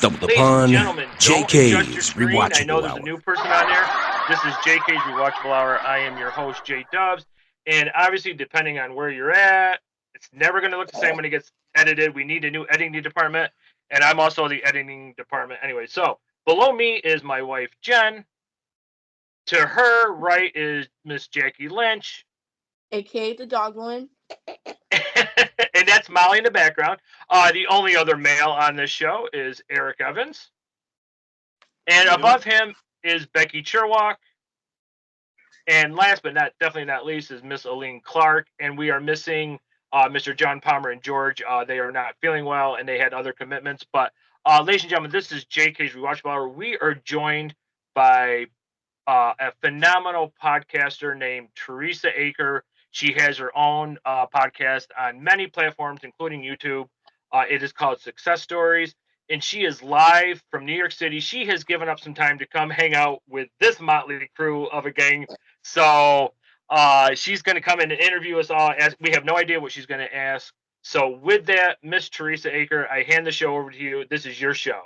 stumbled Ladies and upon gentlemen, don't adjust your JK'z screen. I know Rewatchable there's a Hour. new person on there. This is JK'z Rewatchable Hour. I am your host, JK'z. And obviously, depending on where you're at, it's never going to look the same when it gets edited. We need a new editing department. And I'm also the editing department anyway. So below me is my wife, Jen. To her right is Miss Jackie Lynch. AKA the dog one. And that's Molly in the background. The only other male on this show is Eric Evans. And above him is Becky Cherwalk. And last but definitely not least is Miss Aline Clark. And we are missing Mr. John Palmer and George. They are not feeling well and they had other commitments. But ladies and gentlemen, this is JK'z Rewatchable Hour. We are joined by a phenomenal podcaster named Teresa Aker. She has her own podcast on many platforms, including YouTube. It is called Success Stories. And she is live from New York City. She has given up some time to come hang out with this motley crew of a gang. So she's going to come in and interview us all. As we have no idea what she's going to ask. So with that, Miss Teresa Aker, I hand the show over to you. This is your show.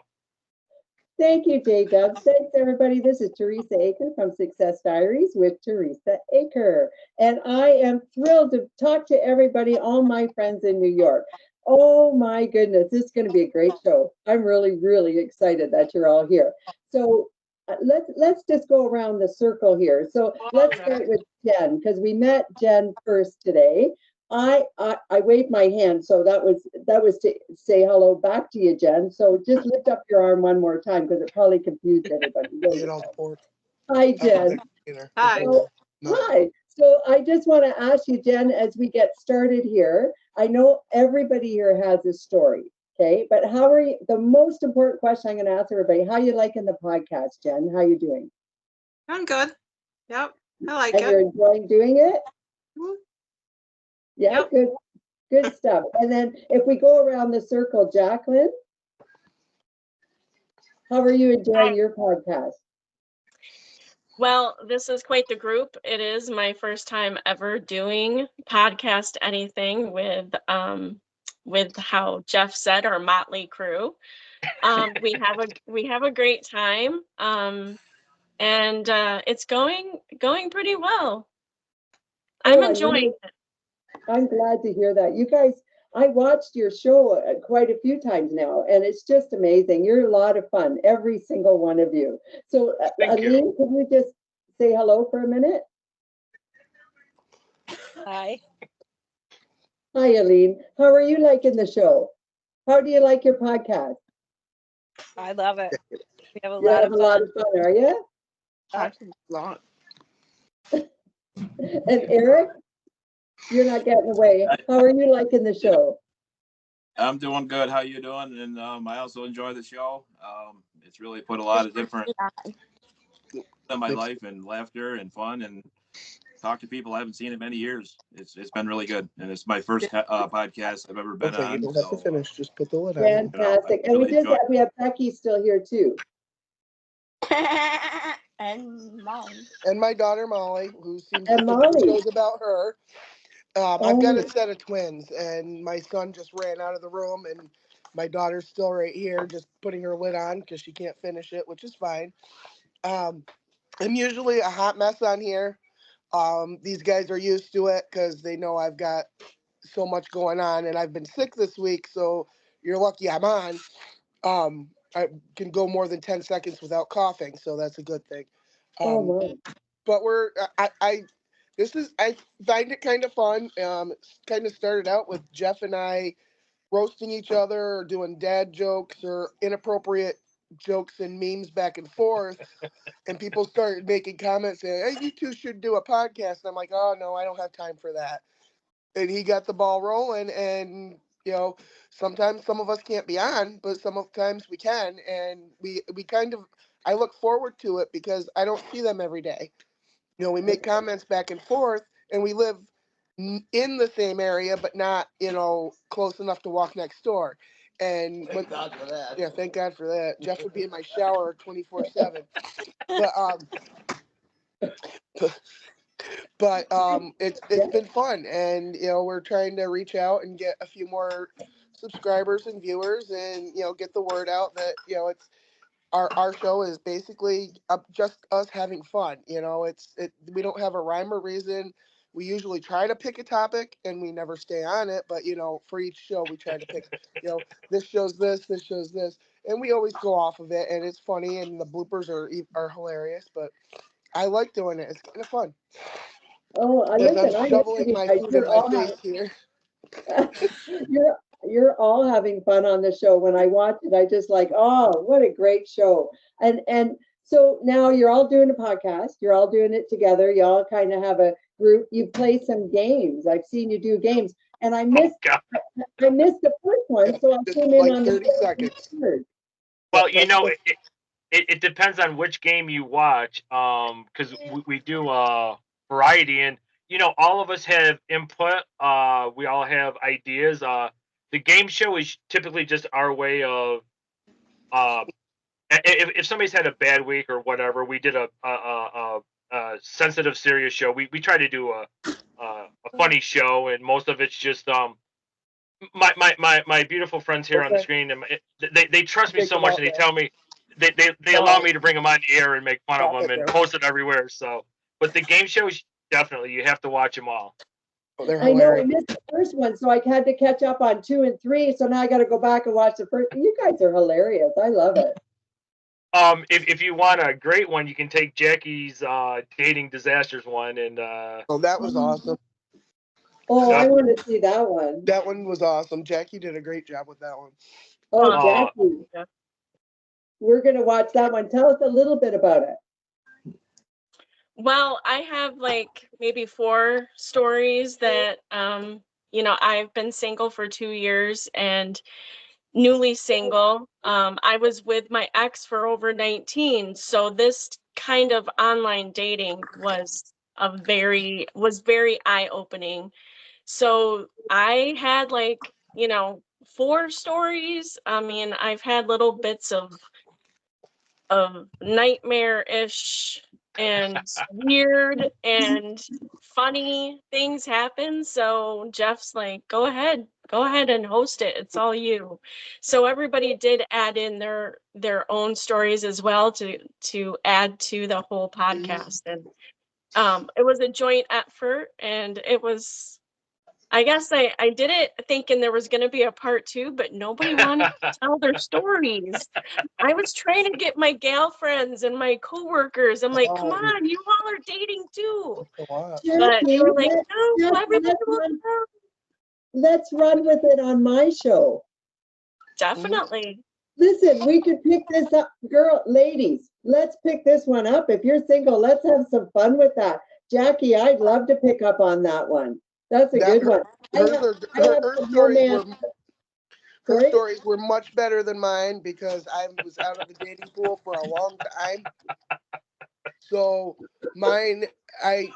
Thank you, JK'z. Thanks, everybody. This is Teresa Aker from Success Diaries with Teresa Aker. And I am thrilled to talk to everybody, all my friends in New York. Oh my goodness, this is going to be a great show. I'm really, really excited that you're all here. So let's just go around the circle here. So let's start with Jen, because we met Jen first today. I waved my hand, so that was to say hello back to you, Jen. So just lift up your arm one more time because it probably confused everybody. Hi, Jen. Hi. Hi. So I just want to ask you, Jen, as we get started here, I know everybody here has a story, okay? But how are you? The most important question I'm going to ask everybody: how you liking the podcast, Jen? How you doing? I'm good. Yep. I like And it. you're enjoying doing it? Mhm. Yeah, Yep. good stuff. And then if we go around the circle, Jacqueline, how are you enjoying your podcast? Well, this is quite the group. It is my first time ever doing podcast anything with how Jeff said, our motley crew. We have a great time. And it's going pretty well. I'm enjoying it. I'm glad to hear that. You guys, I watched your show quite a few times now, and it's just amazing. You're a lot of fun, every single one of you. So, Aline, can you just say hello for a minute? Hi. Hi, Aline. How are you liking the show? How do you like your podcast? I love it. We have a You lot of fun, are you? Long. And Eric, you're not getting away. How are you liking the show? I'm doing good. How you doing? And I also enjoy the show. It's really put a lot of different in my life and laughter and fun and talk to people I haven't seen in many years. It's been really good, and it's my first podcast I've ever been on. You don't have to finish. Just put the lid on. Fantastic. And we have Becky still here too. and Molly. And my daughter Molly, who seems And to Molly. shows about her. I've got a set of twins, and my son just ran out of the room, and my daughter's still right here, just putting her lid on because she can't finish it, which is fine. I'm usually a hot mess on here. These guys are used to it because they know I've got so much going on, and I've been sick this week, so you're lucky I'm on. I can go more than 10 seconds without coughing, so that's a good thing. But I find it kind of fun. It's kind of started out with Jeff and I roasting each other or doing dad jokes or inappropriate jokes and memes back and forth. And people started making comments saying, hey, you two should do a podcast. And I'm like, oh, no, I don't have time for that. And he got the ball rolling. And, sometimes some of us can't be on, but sometimes we can. And we I look forward to it because I don't see them every day. We make comments back and forth, and we live in the same area, but not, close enough to walk next door. And Thank God for that. Yeah, thank God for that. Jeff would be in my shower 24/7. But it's been fun, and we're trying to reach out and get a few more subscribers and viewers, and get the word out that it's our show is basically just us having fun. We don't have a rhyme or reason. We usually try to pick a topic and we never stay on it, but for each show we try to pick this shows this shows this, and we always go off of it, and it's funny, and the bloopers are hilarious. But I like doing it. It's kind of fun. Oh, As listen, I'm I shoveling know my you food guys, in my face here. you're all having fun on the show. When I watch it, I just like, oh, what a great show. And so now you're all doing a podcast. You're all doing it together. You all kind of have a group. You play some games. I've seen you do games, and I missed the first one, so I Just came in like on 30 the seconds. third. Well, it depends on which game you watch, because we do variety, and all of us have input. We all have ideas. The game show is typically just our way of, if somebody's had a bad week or whatever, we did a sensitive, serious show. We try to do a funny show, and most of it's just my beautiful friends here on the screen, and they trust me so much, and they tell me they allow me to bring them on the air and make fun of them and post it everywhere. So, but the game shows, definitely you have to watch them all. I know I missed the first one, so I had to catch up on 2 and 3. So now I got to go back and watch the first. You guys are hilarious. I love it. If you want a great one, you can take Jackie's dating disasters one, and oh, that was awesome. Oh, I want to see that one. That one was awesome. Jackie did a great job with that one. Oh, Jackie. We're going to watch that one. Tell us a little bit about it. Well, I have like maybe 4 stories that, I've been single for 2 years and newly single. I was with my ex for over 19. So this kind of online dating was very eye-opening. So I had 4 stories. I mean, I've had little bits of nightmare-ish and weird and funny things happen. So Jeff's like, go ahead and host it. It's all you. So everybody did add in their own stories as well to add to the whole podcast. And it was a joint effort, and it was, I guess I did it thinking there was going to be a part 2, but nobody wanted to tell their stories. I was trying to get my gal friends and my coworkers. I'm like, come on, you all are dating too. But they were like, no, everybody will know. Let's run with it on my show. Definitely. Listen, we could pick this up. Ladies, let's pick this one up. If you're single, let's have some fun with that. Jackie, I'd love to pick up on that one. That's a good one. Her stories were much better than mine because I was out of the dating pool for a long time. So mine, I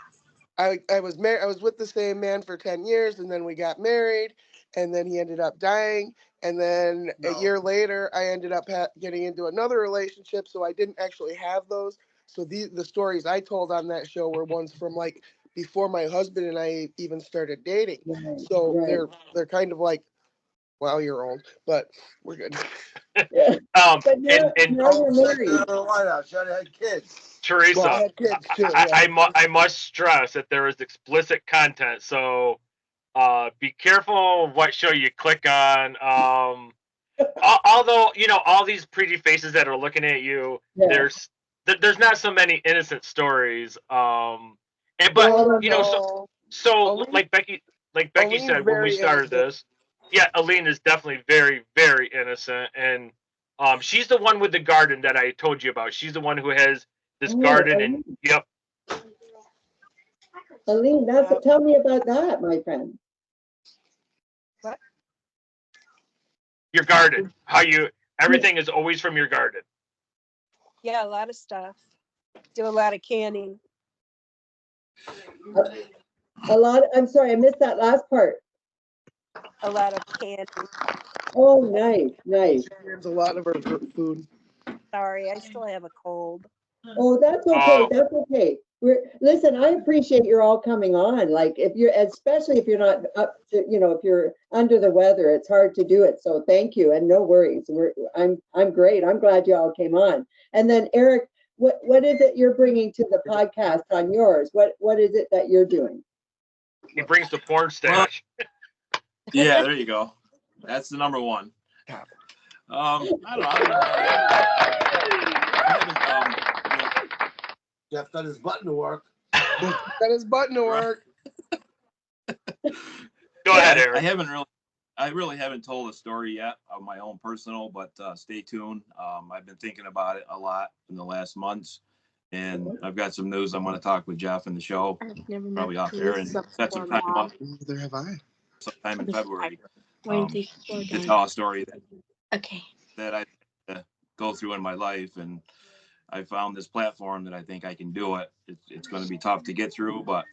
was married. I was with the same man for 10 years, and then we got married, and then he ended up dying, and then a year later, I ended up getting into another relationship. So I didn't actually have those. So the stories I told on that show were ones from before my husband and I even started dating. Right, so they're kind of like, wow, you're old, but we're good. But now you're married. Teresa, Well, I had kids too, yeah. I must stress that there is explicit content, so be careful what show you click on. Although all these pretty faces that are looking at you, there's not so many innocent stories. So like Becky said when we started this, Aline is definitely very, very innocent, and she's the one with the garden that I told you about. She's the one who has this garden, and yep. Aline, tell me about that, my friend. What? Your garden. Everything is always from your garden. Yeah, a lot of stuff. Do a lot of canning. I'm sorry, I missed that last part. A lot of canning. Oh, nice. There's a lot of her food. Sorry, I still have a cold. Oh, that's okay. That's okay. Listen, I appreciate you're all coming on. Like especially if you're not up to, if you're under the weather, it's hard to do it. So thank you and no worries. I'm great. I'm glad you all came on. And then Eric, what is it you're bringing to the podcast on yours? What is it that you're doing? He brings the porn stash. Yeah, there you go. That's the number one. I don't know. Jeff got his button to work. Got his button to work. Go ahead, Eric. I really haven't told a story yet of my own personal, but stay tuned. I've been thinking about it a lot in the last months, and I've got some news I'm going to talk with Jeff in the show, probably off there, and set some time up. Neither have I. Sometime in February. To tell a story that I go through in my life, and I found this platform that I think I can do it. It's going to be tough to get through, but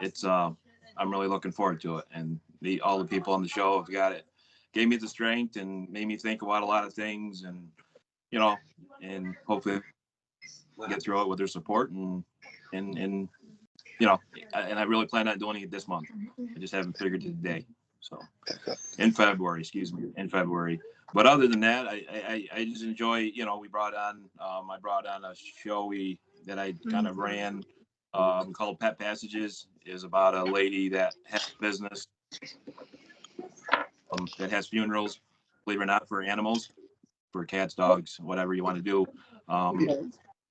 it's I'm really looking forward to it. And all the people on the show have got it, gave me the strength and made me think about a lot of things, and and hopefully get through it with their support and and I really plan on doing it this month. I just haven't figured it today. So in February. But other than that, I just enjoy, we brought on, I brought on a show that I kind of ran called Pet Passages. Is about a lady that has a business that has funerals, believe it or not, for animals, for cats, dogs, whatever you want to do.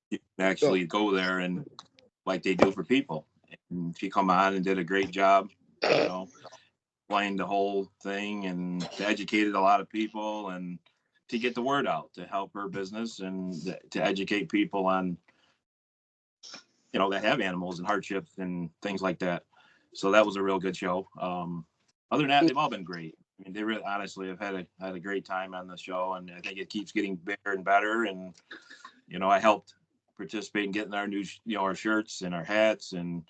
You can actually go there and like they do for people. And she come on and did a great job, explained the whole thing and educated a lot of people and to get the word out to help her business and to educate people on, that have animals and hardships and things like that. So that was a real good show. Other than that, they've all been great. I mean, they really honestly have had a great time on the show, and I think it keeps getting bigger and better. And, I helped participate in getting our new, our shirts and our hats and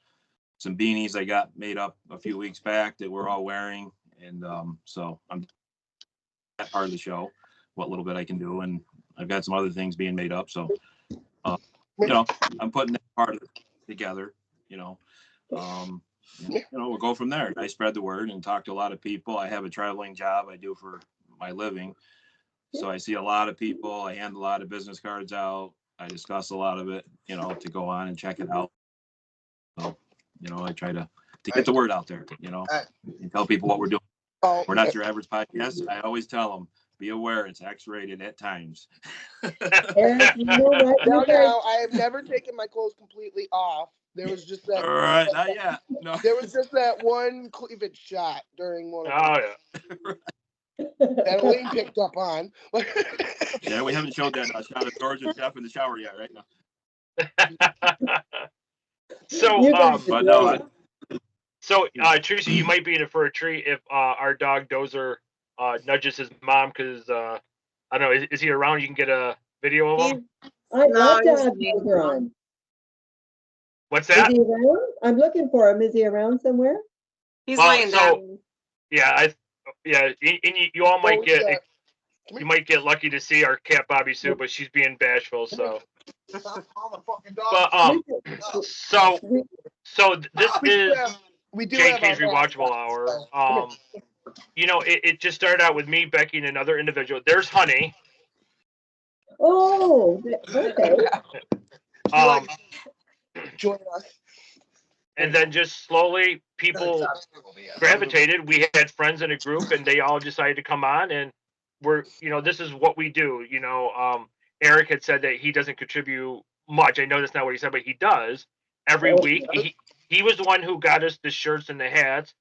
some beanies I got made up a few weeks back that we're all wearing. And so I'm that part of the show, what little bit I can do. And I've got some other things being made up. So, I'm putting that part of it together, we'll go from there. I spread the word and talk to a lot of people. I have a traveling job I do for my living. So I see a lot of people. I hand a lot of business cards out. I discuss a lot of it, to go on and check it out. So, I try to get the word out there, and tell people what we're doing. We're not your average podcast. I always tell them, be aware it's X-rated at times. Eric, No, I have never taken my clothes completely off. There was just that. All right, not yet. No. There was just that one cleavage shot during one of them. That Elaine picked up on. Yeah, we haven't showed that shot of George and Jeff in the shower yet, right now. So, Teresa, you might be in for a treat if our dog Dozer nudges his mom because I don't know, is he around? You can get a video of him. I'd love to have Dozer on. What's that? Is he around? I'm looking for him. Is he around somewhere? He's laying down. Yeah, you all might you might get lucky to see our cat Bobby Sue, but she's being bashful. So, but so this is JK'z Rewatchable Hour. It just started out with me, Becky, and another individual. There's Honey. Oh, okay. Join us. And then just slowly people gravitated. We had friends in a group and they all decided to come on, and this is what we do. Eric had said that he doesn't contribute much. I know that's not what he said, but he does every week. He was the one who got us the shirts and the hats.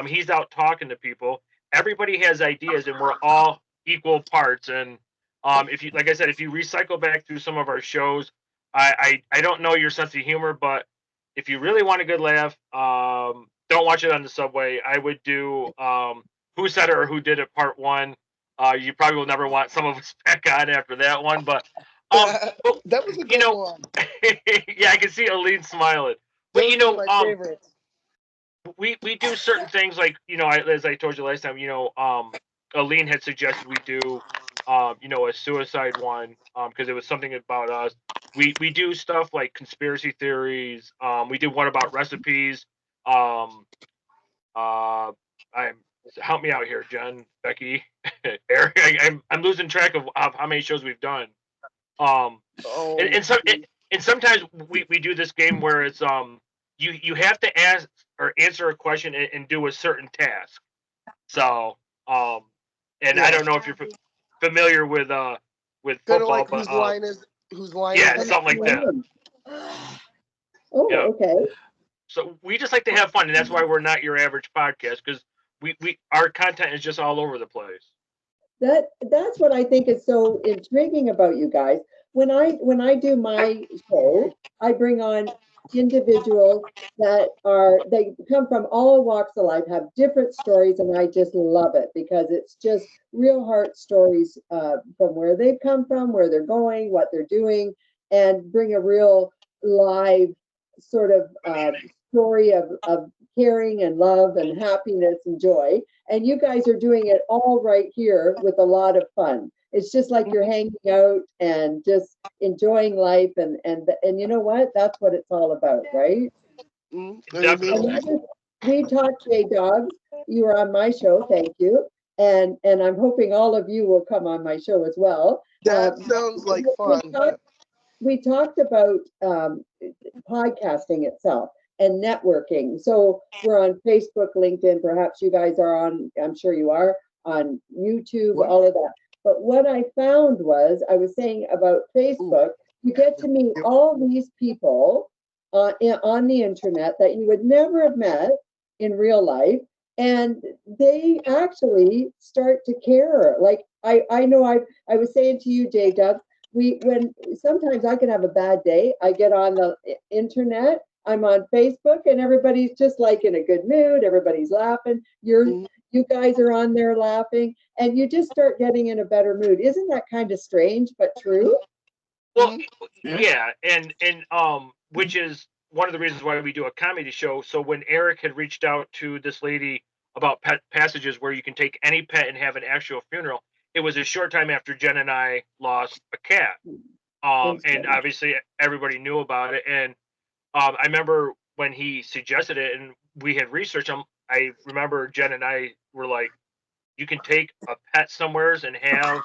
He's out talking to people. Everybody has ideas and we're all equal parts. And if you, like I said, if you recycle back through some of our shows, I don't know your sense of humor, but if you really want a good laugh, don't watch it on the subway. I would do Who Said It or Who Did It Part 1. You probably will never want some of us back on after that one, but that was a good one. Yeah, I can see Aline smiling. But we do certain things like as I told you last time. Aline had suggested we do a suicide one, because it was something about us. We do stuff like conspiracy theories. We did one about recipes. Help me out here, Jen, Becky, Eric. I'm losing track of how many shows we've done. And sometimes we do this game where it's you have to ask or answer a question and do a certain task. So and I don't know if you're familiar with football, like but whose line yeah, is it? something like that. Oh, Yeah. okay. So we just like to have fun, and that's why we're not your average podcast, because we our content is just all over the place. That's what I think is so intriguing about you guys. When I do my show, I bring on individuals they come from all walks of life, have different stories, and I just love it because it's just real heart stories from where they've come from, where they're going, what they're doing, and bring a real live sort of story of caring and love and happiness and joy. And you guys are doing it all right here with a lot of fun. It's just like you're hanging out and just enjoying life, and you know what? That's what it's all about, right? Definitely. We talked, JK'z. You were on my show, thank you. And I'm hoping all of you will come on my show as well. That sounds like fun. We talked about podcasting itself and networking. So we're on Facebook, LinkedIn, perhaps you guys are on, I'm sure you are, on YouTube, all of that. But what I found was, I was saying about Facebook, you get to meet all these people on the internet that you would never have met in real life. And they actually start to care. Like I know I was saying to you, JK'z, when sometimes I can have a bad day, I get on the internet, I'm on Facebook, and everybody's just like in a good mood. Everybody's laughing. You guys are on there laughing, and you just start getting in a better mood. Isn't that kind of strange but true? Well, yeah, and which is one of the reasons why we do a comedy show. So when Eric had reached out to this lady about pet passages where you can take any pet and have an actual funeral, it was a short time after Jen and I lost a cat. And obviously everybody knew about it. And I remember when he suggested it and we had researched him, I remember Jen and I were like, you can take a pet somewheres and have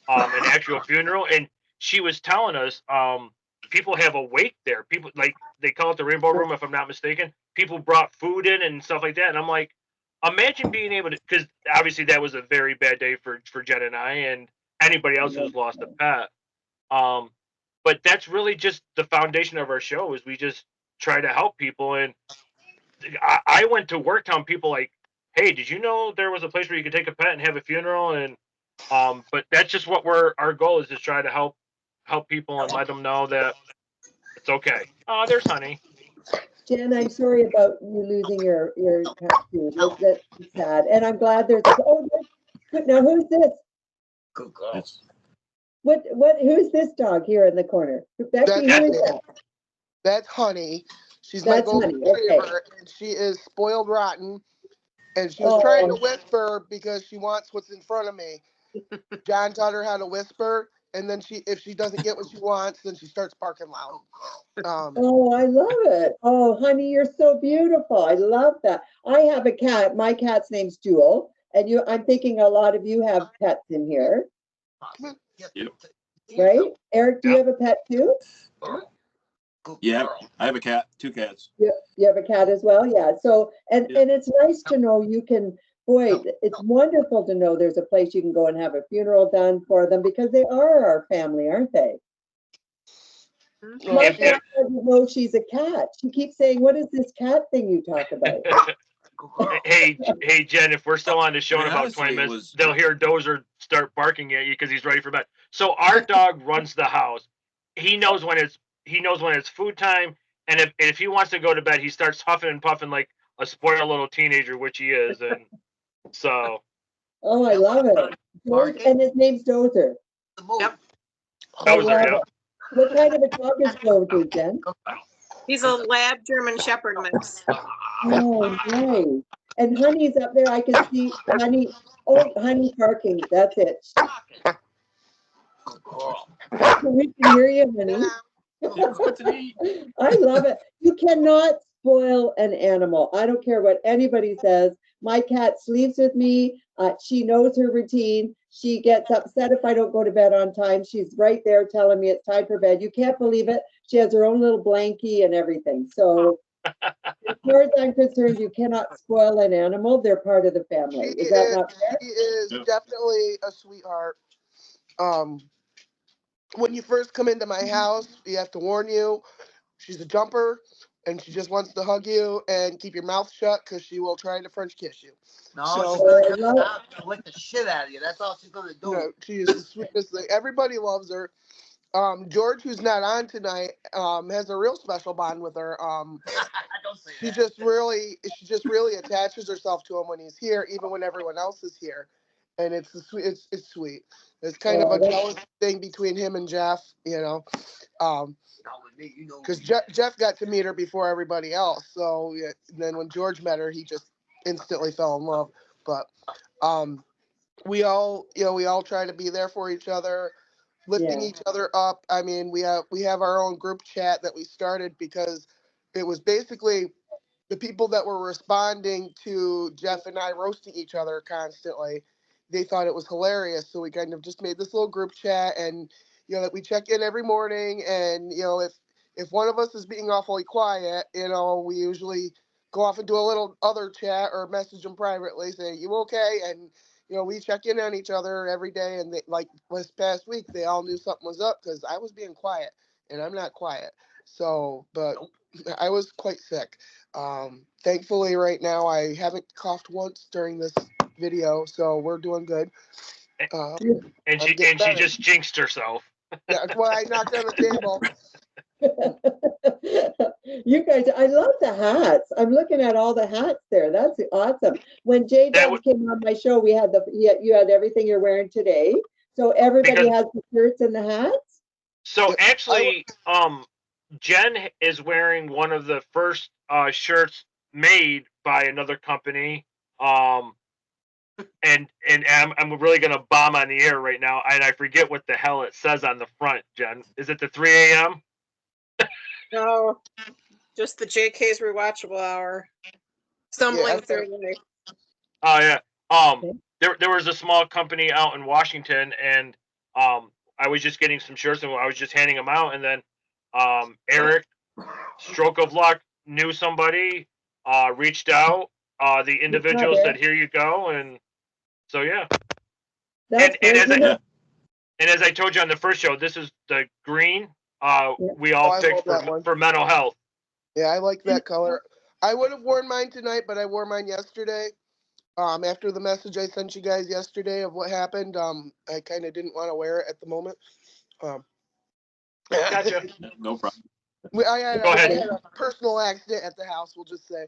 an actual funeral. And she was telling us people have a wake there. People, like, they call it the Rainbow Room, if I'm not mistaken. People brought food in and stuff like that. And I'm like, imagine being able to, because obviously that was a very bad day for Jen and I and anybody else who's lost a pet. But that's really just the foundation of our show, is we just try to help people. And I went to work telling people like, hey, did you know there was a place where you could take a pet and have a funeral? And but that's just what our goal is, to try to help people and let them know that it's okay. Oh, there's Honey. Jen, I'm sorry about you losing your tattoo. That's sad. And I'm glad there's now who's this? Good girl. Who's this dog here in the corner? Becky, who is that? That's Honey. She's my golden retriever, and she is spoiled rotten. And she was trying to whisper because she wants what's in front of me. John taught her how to whisper, and then if she doesn't get what she wants, then she starts barking loud. I love it. Oh, Honey, you're so beautiful. I love that. I have a cat. My cat's name's Jewel, and I'm thinking a lot of you have pets in here. Yep. Right? Eric, do you have a pet too? Yeah, I have a cat, 2 cats. You have a cat as well? Yeah. So, and it's nice to know you can, it's wonderful to know there's a place you can go and have a funeral done for them, because they are our family, aren't they? My cat doesn't know she's a cat. She keeps saying, what is this cat thing you talk about? Hey, Jen, if we're still on the show in about 20 minutes, they'll hear Dozer start barking at you because he's ready for bed. So our dog runs the house. He knows when it's food time, and if he wants to go to bed, he starts huffing and puffing like a spoiled little teenager, which he is. And so. Oh, I love it. And his name's Dozer. Yep. Dozer, yeah. What kind of a dog is Dozer, Jen? He's a lab German Shepherd mix. Oh, nice. And Honey's up there. I can see Honey. Oh, Honey barking. That's it. We can hear you, honey. What's to eat? I love it. You cannot spoil an animal. I don't care what anybody says. My cat sleeps with me. She knows her routine. She gets upset if I don't go to bed on time. She's right there telling me it's time for bed. You can't believe it. She has her own little blankie and everything. So as far as I'm concerned, you cannot spoil an animal. They're part of the family. Is that not fair? She is definitely a sweetheart. When you first come into my house, you have to warn you, she's a jumper, and she just wants to hug you and keep your mouth shut because she will try to French kiss you. No, So- she's gonna come out and lick the shit out of you. That's all she's gonna do. No, she is the sweetest thing. Everybody loves her. George, who's not on tonight, has a real special bond with her. Don't say She that. just really attaches herself to him when he's here, even when everyone else is here, and it's sweet. It's sweet. It's kind of a jealous thing between him and Jeff, you know, Not with me, you know. because Jeff got to meet her before everybody else. So yeah, then when George met her, he just instantly fell in love. But we all try to be there for each other, lifting each other up. I mean, we have our own group chat that we started because it was basically the people that were responding to Jeff and I roasting each other constantly. They thought it was hilarious, so we kind of just made this little group chat, and you know that we check in every morning, and you know if one of us is being awfully quiet, you know, we usually go off and do a little other chat or message them privately, say, "You okay?" And you know, we check in on each other every day, and they, like this past week, they all knew something was up because I was being quiet, and I'm not quiet. So, but I was quite sick. Thankfully, right now, I haven't coughed once during this video, so we're doing good. And she just jinxed herself. Yeah, well, I knocked on the table. You guys, I love the hats. I'm looking at all the hats there. That's awesome. When JK'z came on my show, we had you had everything you're wearing today. So everybody has the shirts and the hats. So actually, Jen is wearing one of the first shirts made by another company. And I'm really gonna bomb on the air right now, and I forget what the hell it says on the front. Jen, is it the 3 a.m.? No, just the JK'z rewatchable hour. Stumbling through life. Oh yeah. There was a small company out in Washington, and I was just getting some shirts, and I was just handing them out, and then Eric, stroke of luck, knew somebody, reached out. The individual said, "Here you go," and so yeah. And as I told you on the first show, this is the green. We all picked for mental health. Yeah, I like that color. I would have worn mine tonight, but I wore mine yesterday. After the message I sent you guys yesterday of what happened, I kind of didn't want to wear it at the moment. Gotcha. No problem. I had a personal accident at the house, we'll just say.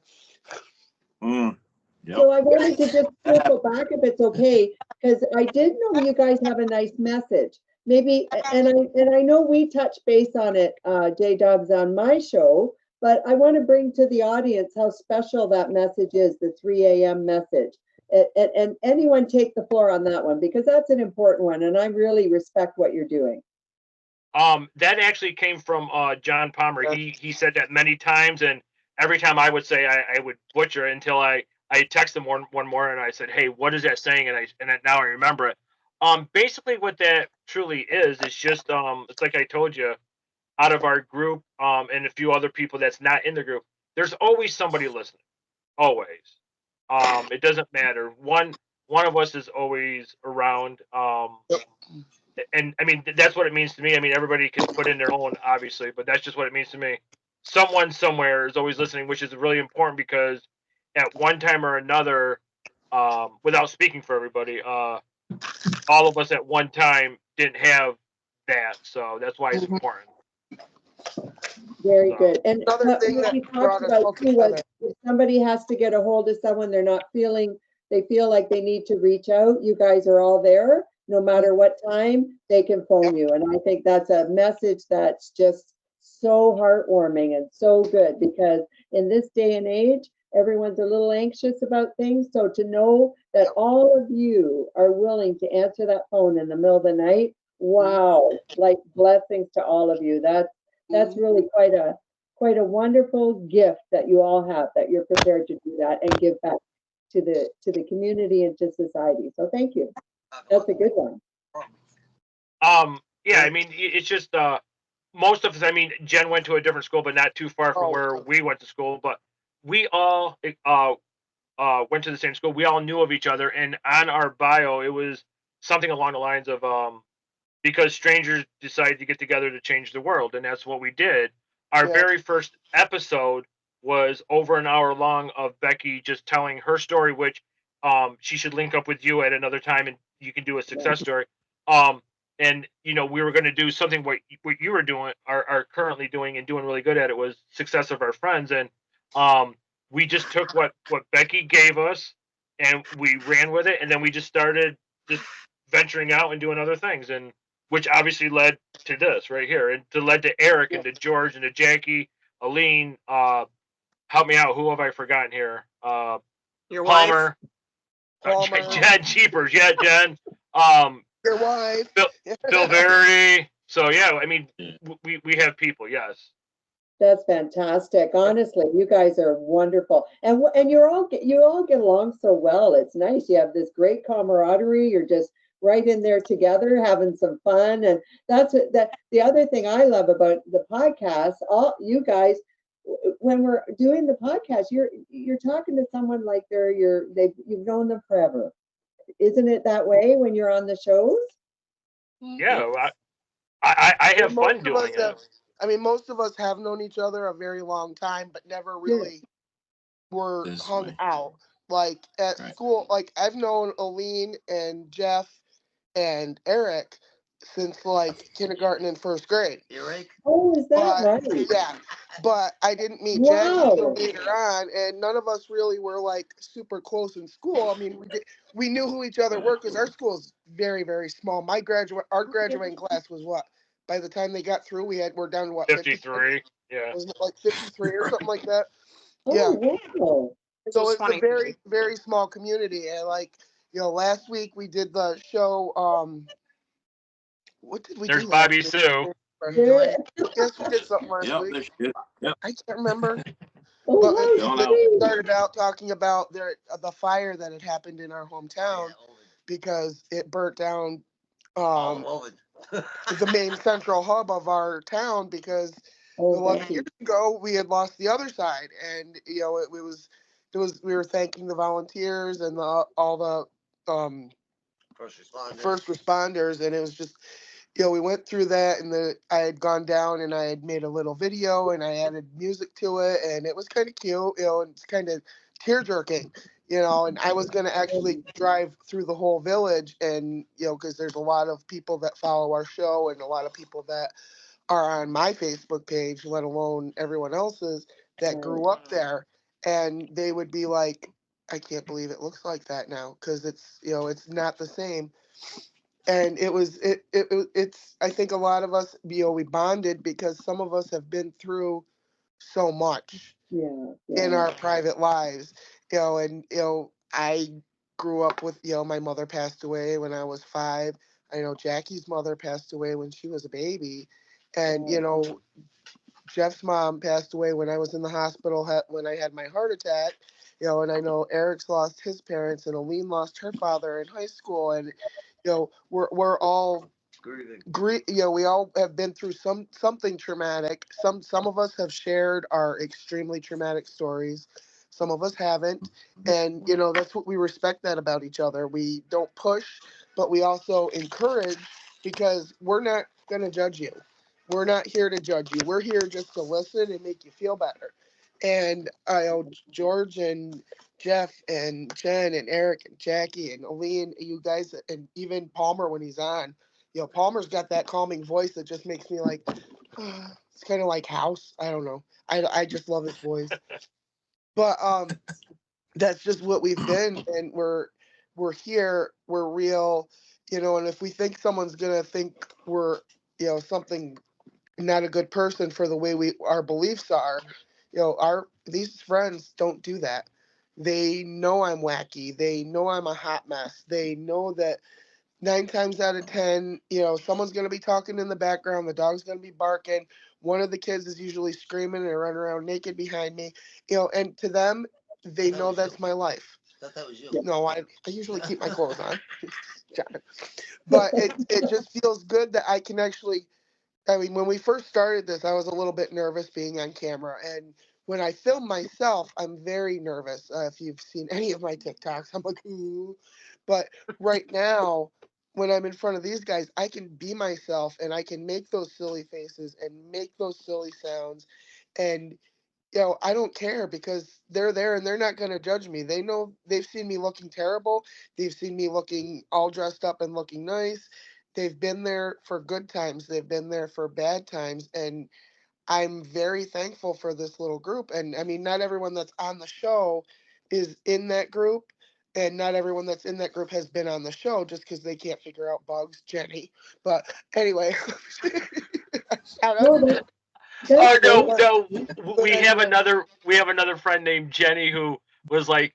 Yep. So I wanted to just circle back if it's okay, because I did know you guys have a nice message. Maybe, and I know we touched base on it, JK'z, on my show, but I want to bring to the audience how special that message is, the 3 a.m. message. And anyone take the floor on that one, because that's an important one, and I really respect what you're doing. That actually came from John Palmer. He said that many times, and every time I would say I would butcher it until I texted him one morning and I said, "Hey, what is that saying?" And now I remember it. Basically what that truly is just it's like I told you, out of our group and a few other people that's not in the group, there's always somebody listening. Always. It doesn't matter. One of us is always around. And I mean, that's what it means to me. I mean, everybody can put in their own, obviously, but that's just what it means to me. Someone somewhere is always listening, which is really important because at one time or another, without speaking for everybody, all of us at one time didn't have that. So that's why it's important. Very good. And Another thing what that we brought talked us about all too was together. if somebody has to get a hold of someone, they feel like they need to reach out, you guys are all there. No matter what time, they can phone you. And I think that's a message that's just so heartwarming and so good, because in this day and age, everyone's a little anxious about things. So to know that all of you are willing to answer that phone in the middle of the night Wow, like blessings to all of you. That's Mhm. really quite a wonderful gift that you all have, that you're prepared to do that and give back to the community and to society. So thank you. That's a good one. Yeah, I mean, it's just most of us. I mean, Jen went to a different school, but not too far from Oh, where we went to school. But we all went to the same school. We all knew of each other, and on our bio, it was something along the lines of because strangers decided to get together to change the world, and that's what we did. Our yeah. very first episode was over an hour long of Becky just telling her story, which she should link up with you at another time, and you can do a success story. Um, and you know, we were going to do something what you were doing, are currently doing, and doing really good at it, was success of our friends, and um, we just took what Becky gave us, and we ran with it, and then we just started just venturing out and doing other things, and which obviously led to this right here, and to led to Eric and to George and to Jackie, Aline. Help me out. Who have I forgotten here? Your wife. Palmer, Palmer, Jen Cheapers. Yeah, Jen. Um, your wife. Phil Verity. So yeah, I mean, we have people. Yes. That's fantastic. Honestly, you guys are wonderful, and you all get along so well. It's nice. You have this great camaraderie. You're just right in there together, having some fun, and that. The other thing I love about the podcast, all you guys, when we're doing the podcast, you're talking to someone like you've known them forever. Isn't it that way when you're on the shows? Yeah. I have Most fun of doing us have, it. I mean, most of us have known each other a very long time, but never really were hung out. Like at school, like I've known Aline and Jeff and Eric since like kindergarten and first grade. Eric? Oh, is that But right? yeah, but I didn't meet Jackie until Wow. later on, and none of us really were like super close in school. I mean, we knew who each other were because our school is very very small. Our graduating class was what? By the time they got through, we're down to what, 56? 53. Yeah. Wasn't it like 53 or something like that? Oh, Yeah. wow. This So is it's a funny. very very small community, and like last week we did the show. What did we There's do last Bobby week? Sue. There- Yes, we did something last Yep, week. there she is. Yep. I can't remember. Oh, But wow, Going they out. sweet. started out talking about the fire that had happened in our hometown because it burnt down the main central hub of our town because Oh, 11 thank you. years ago we had lost the other side, and it was we were thanking the volunteers and all the first responders, and it was just we went through that, and I had gone down and I had made a little video and I added music to it, and it was kind of cute, and it's kind of tear jerking, and I was going to actually drive through the whole village, and because there's a lot of people that follow our show and a lot of people that are on my Facebook page, let alone everyone else's that grew up there, and they would be like, I can't believe it looks like that now because it's not the same. And it's I think a lot of us we bonded because some of us have been through so much Yeah, in yeah. our private lives, and I grew up with my mother passed away when I was 5. I know Jackie's mother passed away when she was a baby, and Jeff's mom passed away when I was in the hospital when I had my heart attack. And I know Eric's lost his parents, and Aline lost her father in high school, and we're all we all have been through something traumatic. Some of us have shared our extremely traumatic stories. Some of us haven't, and that's what we respect that about each other. We don't push, but we also encourage because we're not gonna judge you. We're not here to judge you. We're here just to listen and make you feel better. And I know George and Jeff and Jen and Eric and Jackie and Aline, you guys, and even Palmer when he's on. Palmer's got that calming voice that just makes me like, it's kind of like House. I don't know. I just love his voice. But that's just what we've been, and we're here. We're real, and if we think someone's gonna think we're something not a good person for the way our beliefs are, these friends don't do that. They know I'm wacky. They know I'm a hot mess. They know that 9 times out of 10, someone's going to be talking in the background. The dog's going to be barking. One of the kids is usually screaming and running around naked behind me. And to them, they know that's my life. I thought that was you. No, I usually keep my clothes on. But it just feels good that I can actually, I mean, when we first started this, I was a little bit nervous being on camera. And when I film myself, I'm very nervous. If you've seen any of my TikToks, I'm like, ooh. But right now, when I'm in front of these guys, I can be myself and I can make those silly faces and make those silly sounds. And, I don't care because they're there and they're not going to judge me. They know they've seen me looking terrible. They've seen me looking all dressed up and looking nice. They've been there for good times. They've been there for bad times. And I'm very thankful for this little group. And I mean, not everyone that's on the show is in that group. And not everyone that's in that group has been on the show just because they can't figure out bugs, Jenny. But anyway, shout out. No, Oh that's no, But we have anyway. another friend named Jenny who was like,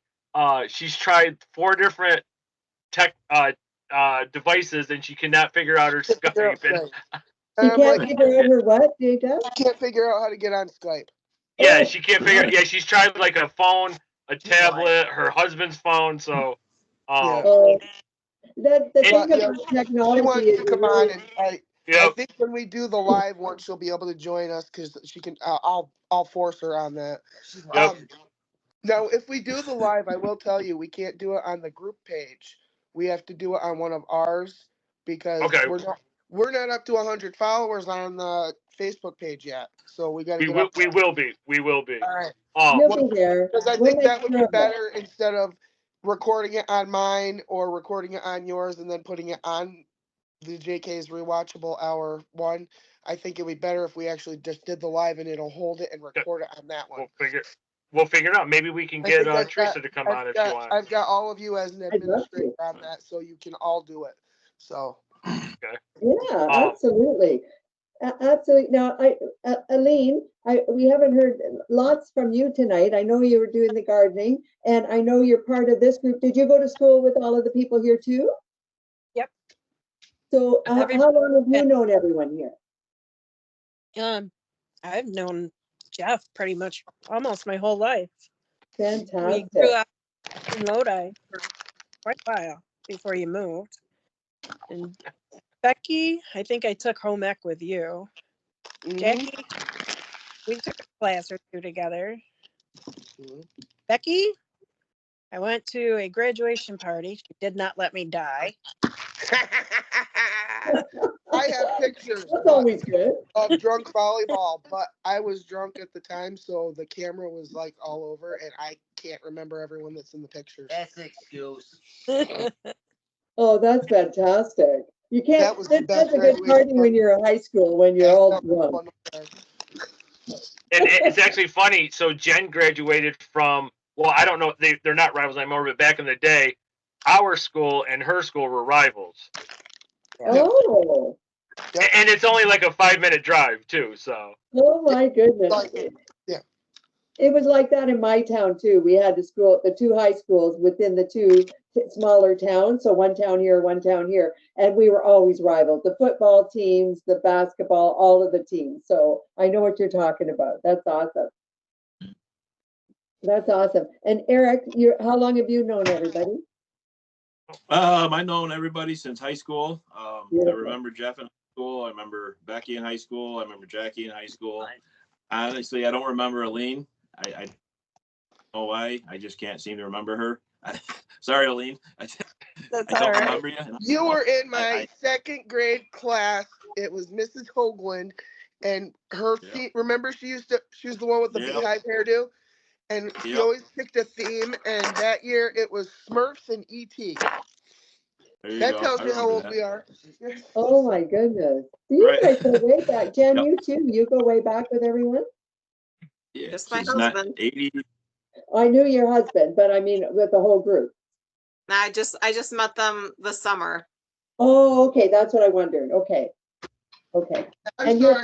she's tried 4 different tech devices and she cannot figure out her Can't figure out Skype. And Skype. She And I'm can't like, figure out her what, J-Dub? can't figure out how to get on Skype. yeah, she can't figure. Yeah, she's tried like a phone, a tablet, her husband's phone. So, Yeah. Oh, the But thing yeah, about she technology wants is to come on, really, and I yep, think when we do the live one, she'll be able to join us because she can. I'll force her on that. yep. Now, if we do the live, I will tell you we can't do it on the group page. We have to do it on one of ours because Okay, we're not up to 100 followers on the Facebook page yet. So we got to get up we there. will be. We will be. All right. Um, you'll be there. Because I We'll think make that would sure be of that. better instead of recording it on mine or recording it on yours and then putting it on the JK's Rewatchable Hour 1. I think it'd be better if we actually just did the live and it'll hold it and record it on that one. we'll figure it out. Maybe we can I get think Teresa to come on if you want. I've got all of you as an I'd love administrator to. on that, so you can all do it. So. Okay. Yeah, absolutely. Absolutely. Now, Aline, we haven't heard lots from you tonight. I know you were doing the gardening, and I know you're part of this group. Did you go to school with all of the people here too? Yep. So how long have you known everyone here? I've known Jeff pretty much almost my whole life. We Fantastic. grew up in Lodi for quite a while before you moved. And Becky, I think I took home ec with you. Jackie, we took a class or 2 together. Becky, I went to a graduation party. She did not let me die. I have pictures That's always good. of drunk volleyball, but I was drunk at the time, so the camera was like all over, and I can't remember everyone that's in the pictures. That's an excuse. Oh, that's fantastic. You can't, That was the best that's a good graduation party when party. you're in high school, when you're Yeah, all that was drunk. fun. And it's actually funny. So Jen graduated from, well, I don't know, they're not rivals anymore, but back in the day, our school and her school were rivals. Oh, Yep. And it's only like a 5-minute drive too. So. oh my goodness. Yeah. It was like that in my town too. We had the 2 high schools within the 2 smaller towns. So one town here, and we were always rivals. The football teams, the basketball, all of the teams. So I know what you're talking about. That's awesome. That's awesome. And Eric, how long have you known everybody? I've known everybody since high school. I Beautiful. remember Jeff in high school. I remember Becky in high school. I remember Jackie in high school. Honestly, I don't remember Aline. I don't know why. I just can't seem to remember her. Sorry, Aline. I don't remember you. You were in my 2nd grade class. It was Mrs. Hoagland, and her feet. Remember, she was the one with the beehive hairdo, and she always picked a theme. And that year, it was Smurfs and E.T. That tells you how old we are. Oh my goodness. You guys go way back. Jen, you too. You go way back with everyone? Yeah, Just my she's not husband. 80. I knew your husband, but I mean with the whole group. I just met them this summer. Oh, okay. That's what I wondered. Okay. And you're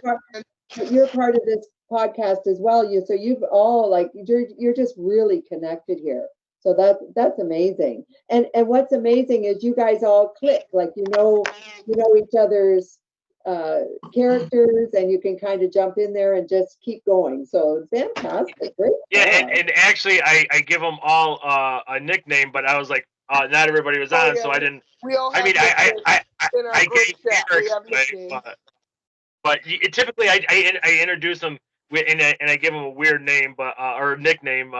part of this podcast as well. So you've all you're just really connected here. So that's amazing. And what's amazing is you guys all click, like you know each other's characters, and you can kind of jump in there and just keep going. So fantastic, great. Yeah, job. and actually, I give them all a nickname, but I was like, not everybody was on, yeah, so I didn't. We all I have mean, nicknames in our I group gave chat. We Eric's have name, nicknames. but typically I introduce them and I give them a weird name, but or a nickname.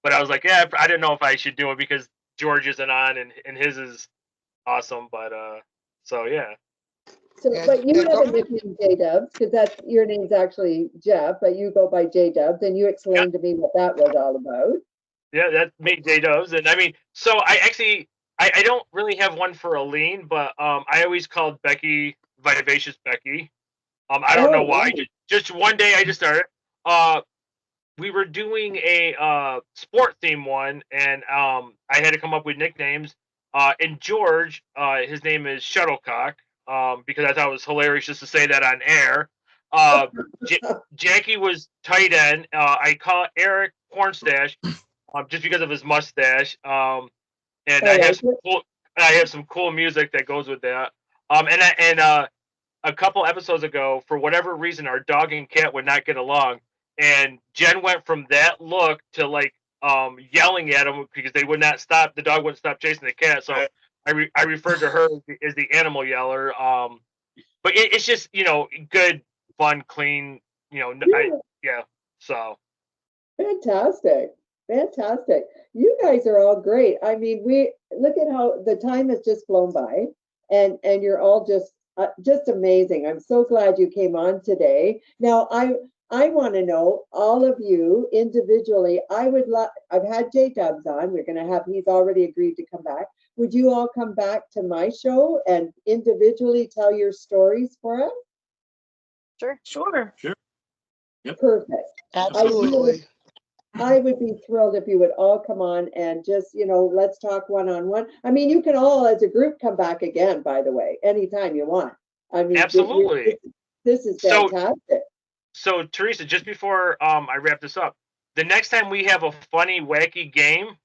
But I was like, yeah, I didn't know if I should do it because George isn't on and his is awesome. But so yeah. So, Yeah, but you yeah, have go- a nickname, JK'z, because that's your name's actually Jeff, but you go by JK'z, and you explained to me what that was all about. Yeah, that's me, JK'z, and I mean, so I actually I don't really have one for Aline, but I always called Becky Vivacious Becky. I don't know Oh, why. wow. Just one day I just started. We were doing a sport theme one, and I had to come up with nicknames. And George, his name is Shuttlecock, because I thought it was hilarious just to say that on air. Jackie was tight end. I call Eric Pornstash, just because of his mustache. And I like it. I have some cool music that goes with that. And a couple episodes ago, for whatever reason, our dog and cat would not get along, and Jen went from that look to like yelling at him because they would not stop. The dog wouldn't stop chasing the cat, so I referred to her as the animal yeller. But it's just good, fun, clean. Yeah. So Fantastic. Fantastic. You guys are all great. I mean, we look at how the time has just flown by, and you're all just amazing. I'm so glad you came on today. Now, I want to know all of you individually. I've had JK'z on. We're going to have, he's already agreed to come back. Would you all come back to my show and individually tell your stories for us? Sure. Perfect. Absolutely. I would be thrilled if you would all come on and just, let's talk one-on-one. I mean, you can all as a group come back again, by the way, anytime you want. I mean, absolutely. this is fantastic. So Teresa, just before I wrap this up, the next time we have a funny, wacky game,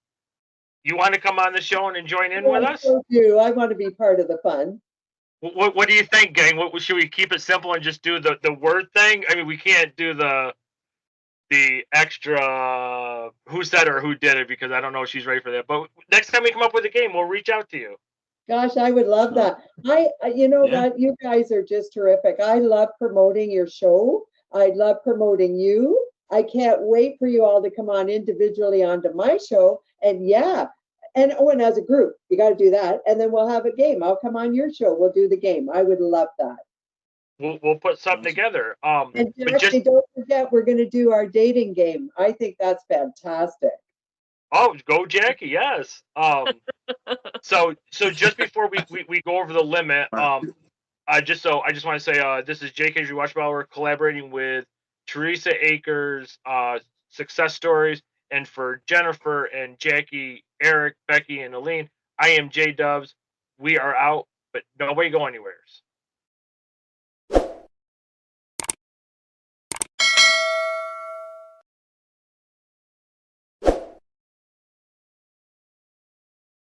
you want to come on the show and join in with us? I do. I want to be part of the fun. What do you think, gang? Should we keep it simple and just do the word thing? I mean, we can't do the extra who said or who did it because I don't know if she's ready for that. But next time we come up with a game, we'll reach out to you. Gosh, I would love that. What? You guys are just terrific. I love promoting your show. I love promoting you. I can't wait for you all to come on individually onto my show. And and as a group, you got to do that. And then we'll have a game. I'll come on your show. We'll do the game. I would love that. We'll put something together. And Jackie, don't forget, we're going to do our dating game. I think that's fantastic. Oh, go Jackie! Yes. So just before we go over the limit, I just want to say this is JK'z Rewatchable. We're collaborating with Teresa Aker's Success Stories, and for Jennifer and Jackie, Eric, Becky, and Aline, I am JK'z. We are out, but nobody go anywhere.